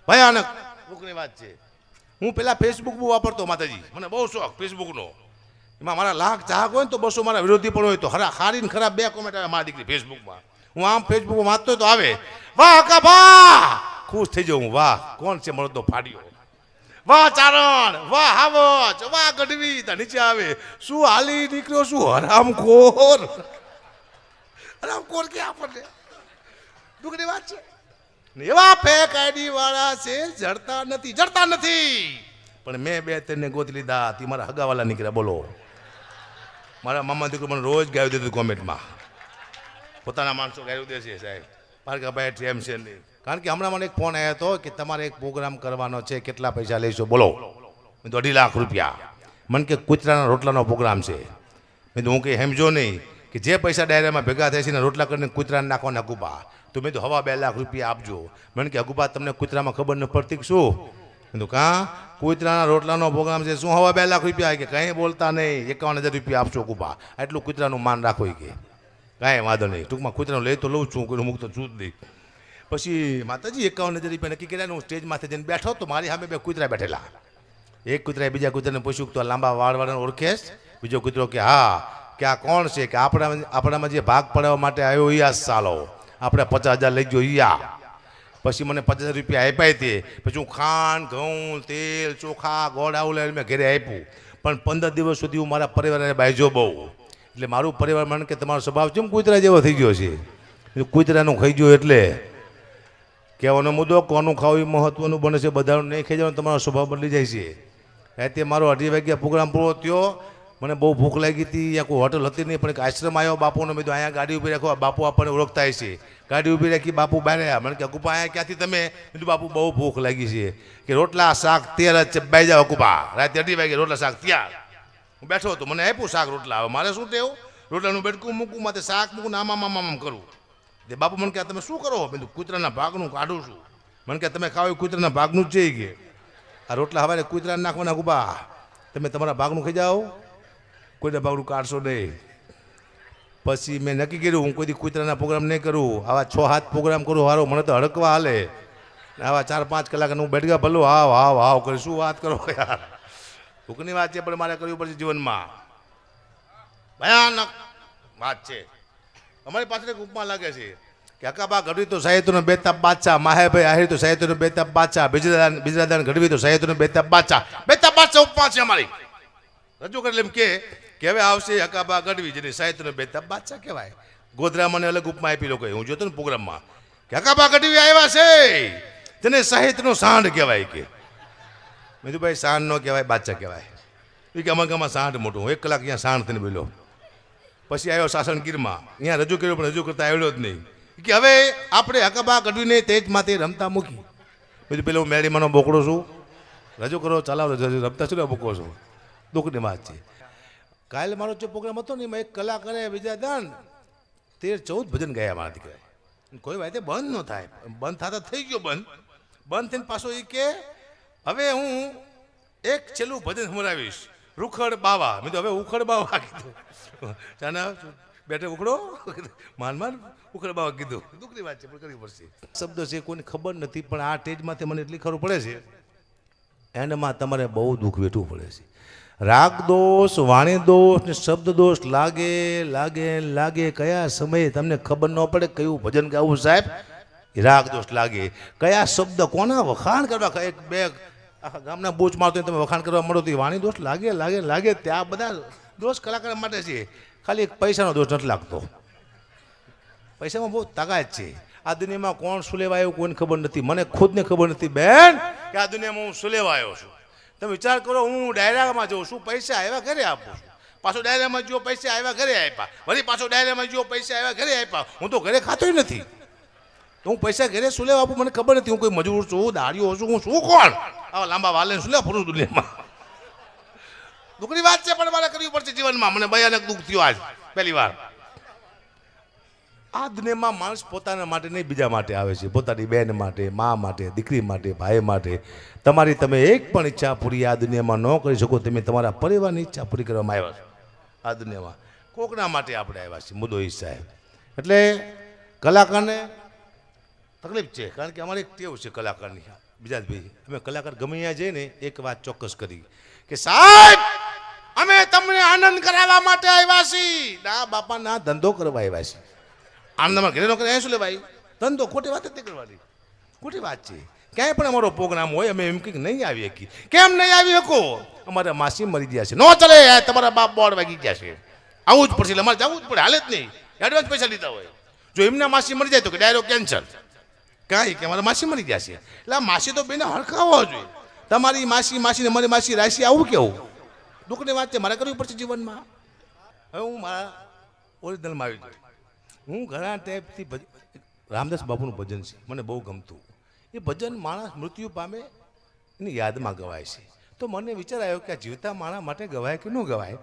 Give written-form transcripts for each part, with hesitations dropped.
ભયાનક દુઃખની વાત છે. હું પેલા ફેસબુક બહુ વાપરતો માતાજી, મને બહુ શોખ ફેસબુકનો. એમાં મારા લાખ ચાહક હોય ને તો 200 મારા વિરોધી પણ હોય તો હારી ને ખરાબ 2 કોમેન્ટ આવે મારી દીકરી ફેસબુકમાં. હું આમ ફેસબુકમાં વાંચતો તો આવે વાહ કબા, ખુશ થઈ જાઉં. વાહ કોણ છે મળતો ફાડ્યો, વાહ ચારણ, વાહ હાવજ, વાહ ગઢવી. નીચે આવે શું હાલી નીકળ્યો, શું હરામખોર. હરામખોર કે આપણને દુઃખની વાત છે. એવા ફેક આઈડી વાળા છે જડતા નથી. પણ મેં 2-3 ગોતી લીધા, તે મારા હગાવાલા નીકળ્યા. બોલો, મારા મામા દીકરો મને રોજ ગાયું દેતું કોમેન્ટમાં. પોતાના માણસો ગાયું દે છે સાહેબ, પારકાભાઈ ટેમ છે નહીં. કારણ કે હમણાં મને એક ફોન આવ્યો હતો કે તમારે એક પ્રોગ્રામ કરવાનો છે, કેટલા પૈસા લઈશો બોલો. મેં તો 2.5 લાખ રૂપિયા. મને કે કૂતરાના રોટલાનો પ્રોગ્રામ છે. મેં તો હું કંઈ સમજો નહીં કે જે પૈસા ડાયરામાં ભેગા થાય છે ને રોટલા કરીને કૂતરાને નાખવાના હગુબા. તો મેં તો 2.5 લાખ રૂપિયા આપજો. મને કે હગુબા તમને કૂતરામાં ખબર ન પડતી શું? મેં તો કાં કૂતરાના રોટલાનો પ્રોગ્રામ છે, શું 2.5 લાખ રૂપિયા? કે કંઈ બોલતા નહીં, 51,000 રૂપિયા આપશો હગુબા. એટલું કૂતરાનું માન રાખો કે કાંઈ વાંધો નહીં. ટૂંકમાં કૂતરાનું લઈ તો લઉં છું, કોઈ મૂકતો છું જ નહીં. પછી માતાજી 51,000 રૂપિયા નક્કી કર્યા. હું સ્ટેજ માથે જઈને બેઠો તો મારી સામે 2 કૂતરા બેઠેલા. એક કૂતરાએ બીજા કૂતરાને પૂછ્યું તો લાંબા વાળવાળાને ઓળખેશ? બીજો કૂતરો કે હા. કે આ કોણ છે? કે આપણામાં જે ભાગ પડાવવા માટે આવ્યો ઈ આ સાલો, આપણે 50,000 લઈ ગયો ઈયા. પછી મને 50,000 રૂપિયા આપ્યા તે. પછી હું ખાંડ, ઘઉં, તેલ, ચોખા, ગોળ આવું લઈને મેં ઘરે આપ્યું. પણ 15 દિવસ સુધી હું મારા પરિવારને બાજ્યો બહુ. એટલે મારું પરિવાર મને કે તમારો સ્વભાવ કેમ કૂતરા જેવો થઈ ગયો છે? કૂતરાનું ખાઈ ગયો એટલે કહેવાનો મુદ્દો કોનું ખાવું એ મહત્વનું બને છે. બધાનું નહીં ખાઈ જવાનું, તમારો સ્વભાવ બદલી જાય છે. રાતે મારો 2:30 વાગ્યા પ્રોગ્રામ પૂરો થયો. મને બહુ ભૂખ લાગી હતી. ત્યાં કોઈ હોટલ હતી નહીં, પણ એક આશ્રમ આવ્યો બાપુનો. મેં તો અહીંયા ગાડી ઉભી રાખો, બાપુ આપણને ઓળખતા છે. ગાડી ઉભી રાખી, બાપુ બહાર આવ્યા. મને કે અકુપા અહીંયા ક્યાંથી તમે? કીધું બાપુ બહુ ભૂખ લાગી છે. કે રોટલા શાક તૈયાર જ છે, બાઈ જાઓ અકુપા. રાતે 2:30 વાગે રોટલા શાક તૈયાર. હું બેઠો હતો, મને આપ્યું શાક રોટલા. હવે મારે શું ટેવું? રોટલાનું બેડકું મૂકું, માથે શાક મૂકું, આમ કરું. તે બાપુ મને કહે તમે શું કરો? મેં કૂતરાના ભાગનું કાઢું છું. મને કહે તમે ખાવ કૂતરાના ભાગનું જ છે કે આ રોટલા હવારે કૂતરાને નાખવાના ગુબા. તમે તમારા ભાગનું ખાઈ જાઓ, કોઈના ભાગનું કાઢશો નહીં. પછી મેં નક્કી કર્યું હું કોઈ કૂતરાના પ્રોગ્રામ નહીં કરું. આવા 6-7 પ્રોગ્રામ કરું હારો, મને તો હડકવા હાલે. આવા 4-5 કલાક હું બેઠા ભલો હાવ કરી શું વાત કરો યાર. દુઃખની વાત છે, પણ મારે કરવી પડશે જીવનમાં. ભયાનક વાત છે. અમારી પાછળ એક ઉપમા લાગે છે કે હકાબા ગઢવી તો સાહિત્યનો બેતાબ બાદશાહ, માહેભાઈ આહિર તો સાહિત્યનો બેતાબ બાદશાહ, બિજરાદાન ગઢવી તો સાહિત્યનો બેતાબ બાદશાહ. બેતાબ બાદશાહ ઉપમા છે અમારી. રજૂ કરે એમ કે હવે આવશે હકાબા ગઢવી, જેને સાહિત્યનો બેતાબ બાદશાહ કહેવાય. ગોધરામાં મને અલગ ઉપમા આપી લોકો. હું જોતો ને પ્રોગ્રામમાં કે હકાબા ગઢવી આવ્યા છે, જેને સાહિત્યનો સાંઢ કહેવાય. કે મેં કીધું ભાઈ સાંઢ નો કહેવાય, બાદશાહ કહેવાય. એ કે અમારા ગામમાં સાંઢ મોટું. હું 1 કલાક અહીંયા સાંઢ થઈને બોલ્યો. પછી આવ્યો સાસણગીરમાં, અહીંયા રજૂ કર્યો, પણ રજૂ કરતા આવ્યો જ નહીં. કે હવે આપણે હકાબા ગઢવીને તેજ માથે રમતા મૂકી. બીજું પેલો હું મેળીમાંનો બોકડો છું, રજૂ કરો ચાલાવો, રમતા શું બોકો છું. દુઃખની વાત છે. કાલે મારો જે પ્રોગ્રામ હતો ને એમાં એક કલાકારે વિદ્યાદાન 13-14 ભજન ગાયા મારા દીકરા. કોઈ વાત બંધ ન થાય, બંધ થતા થઈ ગયો. બંધ થઈને પાછો એ કે હવે હું એક છેલ્લું ભજન સંભળાવીશ, રૂખડ બાવા. મેં તો હવે ઉખડ બાવા કીધું. ચાના બેઠે ઉખડો માન ઉખડ બાવા કીધું. દુઃખની વાત છે, પણ કરવી પડશે. શબ્દ છે કોઈને ખબર નથી, પણ આ સ્ટેજમાંથી મને એટલી ખબર પડે છે એન્ડમાં તમારે બહુ દુઃખ વેઠવું પડે છે. રાગ દોષ, વાણી દોષ ને શબ્દ દોષ લાગે. કયા સમયે તમને ખબર ન પડે કયું ભજન ગાવું સાહેબ, રાગ દોષ લાગે. કયા શબ્દ કોના વખાણ કરવા, એક બે આખા ગામના બૂચ મારતો તમે વખાણ કરવા મળો તો વાણી દોષ લાગે. ત્યાં બધા દોષ કલાકાર માટે છે. ખાલી એક પૈસાનો દોષ નથી લાગતો. પૈસામાં બહુ તાકાત છે. આ દુનિયામાં કોણ શું લેવા આવ્યું કોઈને ખબર નથી. મને ખુદને ખબર નથી બેન કે આ દુનિયામાં હું શું લેવા આવ્યો છું. તમે વિચાર કરો, હું ડાયરામાં જઉં છું, પૈસા આવ્યા ઘરે આપું છું. પાછો ડાયરામાં જો પૈસા આવ્યા ઘરે આપ્યા, વળી પાછો ડાયરામાં જો પૈસા આવ્યા ઘરે આપ્યા. હું તો ઘરે ખાતો નથી. તો હું પૈસા ઘરે શું લેવા આપું મને ખબર નથી. હું કોઈ મજૂર છું, દાડીઓ છું, હું શું કોણ? આવા લાંબા વાલે શું લેવા ફરું દુનિયામાં. દુઃખની વાત છે, પણ મારે કરવી પડશે જીવનમાં. મને ભયાનક દુઃખ થયો આજ પહેલી વાર. આ દુનિયામાં માણસ પોતાના માટે નહીં બીજા માટે આવે છે. પોતાની બેન માટે, મા માટે, દીકરી માટે, ભાઈ માટે. તમારી તમે એક પણ ઈચ્છા પૂરી આ દુનિયામાં ન કરી શકો. તમે તમારા પરિવારની ઈચ્છા પૂરી કરવામાં આવ્યા છો. આ દુનિયામાં કોકના માટે આપણે આવ્યા છીએ, મુદ્દો એ સાહેબ. એટલે કલાકારને તકલીફ છે, કારણ કે અમારી એક ટેવ છે કલાકારની. બીજા ભાઈ અમે કલાકાર ગમે ત્યાં જઈએ ને એક વાત ચોક્કસ કરી કે સાહેબ અમે તમને આનંદ કરાવવા માટે આવ્યા છીએ. ના બાપા ના, ધંધો કરવા આવ્યા છીએ. આનંદમાં ઘરે નો કરે શું લે ભાઈ? ધંધો. ખોટી વાત નથી કરવાની, ખોટી વાત છે. ક્યાંય પણ અમારો પ્રોગ્રામ હોય અમે એમ કંઈક નહીં આવી શકીએ. કેમ નહીં આવી શકો? અમારા માસી મરી ગયા છે, નો ચલે. તમારા બાપ બોર્ડ વાગી ગયા છે, આવું જ પડશે. એટલે અમારે જવું જ પડે, હાલે જ નહીં. એડવાન્સ પૈસા લીધા હોય. જો એમના માસી મરી જાય તો કે ડાયરેક્ટ કેન્સલ. કાંઈ કે અમારા માસી મરી ગયા છે એટલે આ માસી તો બેને હરખાવવા જોઈએ. તમારી માસી માસીને મારી માસી રાશિ, આવું કેવું દુઃખની વાત છે. મારે કરવી પડશે જીવનમાં. હવે હું મારા ઓરિજિનલમાં આવી ગયો. હું ઘણા ટાઈપથી રામદાસ બાપુનું ભજન છે, મને બહુ ગમતું. એ ભજન માણસ મૃત્યુ પામે એની યાદમાં ગવાય છે. તો મને વિચાર આવ્યો કે આ જીવતા માણસ માટે ગવાય કે ન ગવાય.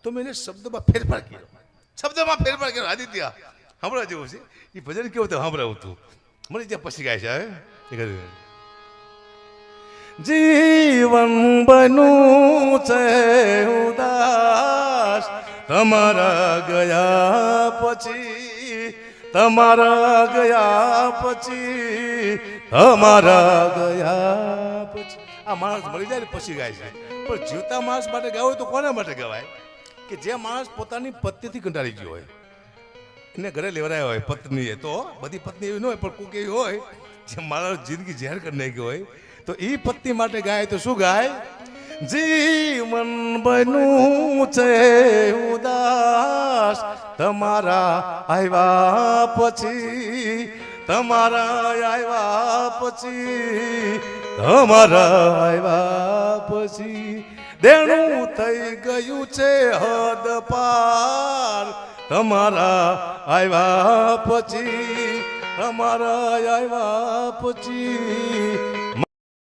તો મેં એને શબ્દમાં ફેરફાર કર્યો. શબ્દમાં ફેરફાર કર્યો. આદિત્ય સાંભળવા જેવું છે. એ ભજન કેવું હતું સાંભળાવું તું. મને ત્યાં પછી ગાય છે. હવે જીવન બનું છે ઉદાસ તમારા ગયા પછી, તમારા ગયા પછી, તમારા ગયા પછી. આ માણસ મરી જાય ને પછી ગાય છે. પણ જીવતા માણસ માટે ગાવું તો કોના માટે ગવાય? કે જે માણસ પોતાની પત્નીથી કંટાળી ગયો હોય, એને ઘરે લેવડાયો હોય પત્નીએ. તો બધી પત્ની એવી ન હોય, પણ કોઈક એવી હોય જે માણસ જિંદગી ઝેર કરી નાખી હોય, તો એ પત્ની માટે ગાય તો શું ગાય? જીવન બન્યું છે ઉદાસ તમારા આવ્યા પછી, તમારા આવ્યા પછી, તમારા આવ્યા પછી. દેણું થઈ ગયું છે હદ પાર તમારા આવ્યા પછી, તમારા આવ્યા પછી.